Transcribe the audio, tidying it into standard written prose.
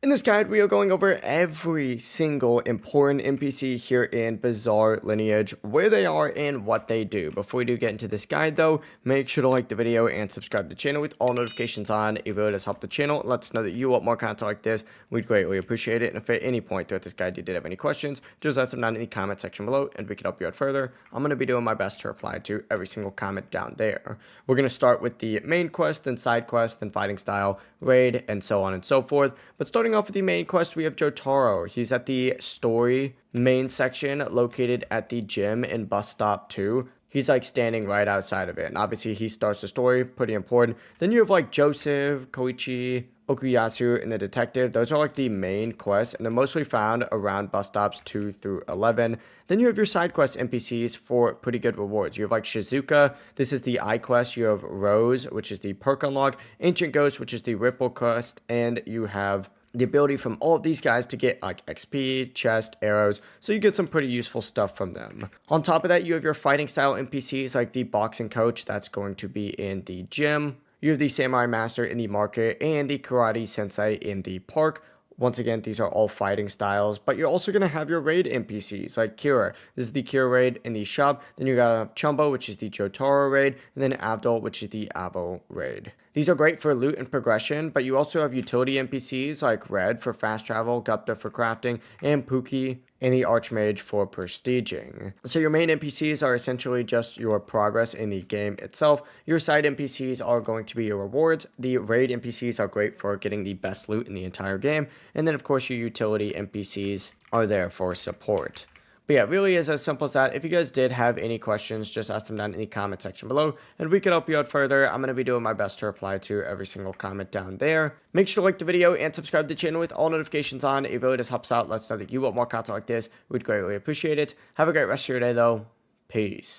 In this guide, we are going over every single important NPC here in Bizarre Lineage, where they are and what they do. Before we do get into this guide though, make sure to like the video and subscribe to the channel with all notifications on. It really does help the channel. Let us know that you want more content like this. We'd greatly appreciate it. And if at any point throughout this guide you did have any questions, just let them down in the comment section below and we can help you out further. I'm going to be doing my best to reply to every single comment down there. We're going to start with the main quest, then side quest, then fighting style, raid, and so on and so forth. But starting off with the main quest, we have Jotaro. He's at the story main section located at the gym in bus stop 2. He's like standing right outside of it. And obviously he starts the story, pretty important. Then you have like Joseph, Koichi, Okuyasu, and the detective. Those are like the main quests, and they're mostly found around bus stops 2 through 11. Then you have your side quest NPCs for pretty good rewards. You have like Shizuka, this is the eye quest. You have Rose, which is the perk unlock, Ancient Ghost, which is the ripple quest, and you have the ability from all of these guys to get like XP, chest, arrows, so you get some pretty useful stuff from them. On top of that, you have your fighting style NPCs like the boxing coach, that's going to be in the gym. You have the samurai master in the market and the karate sensei in the park. Once again, these are all fighting styles, but you're also going to have your raid NPCs like Kira. This is the Kira raid in the shop. Then you got Chumbo, which is the Jotaro raid, and then Abdul, which is the Avo raid. These are great for loot and progression, but you also have utility NPCs like Red for fast travel, Gupta for crafting, and Pookie and the Archmage for prestiging. So your main NPCs are essentially just your progress in the game itself. Your side NPCs are going to be your rewards. The raid NPCs are great for getting the best loot in the entire game. And then of course your utility NPCs are there for support. But yeah, it really is as simple as that. If you guys did have any questions, just ask them down in the comment section below, and we can help you out further. I'm going to be doing my best to reply to every single comment down there. Make sure to like the video and subscribe to the channel with all notifications on. It really just helps out. Let us know that you want more content like this. We'd greatly appreciate it. Have a great rest of your day, though. Peace.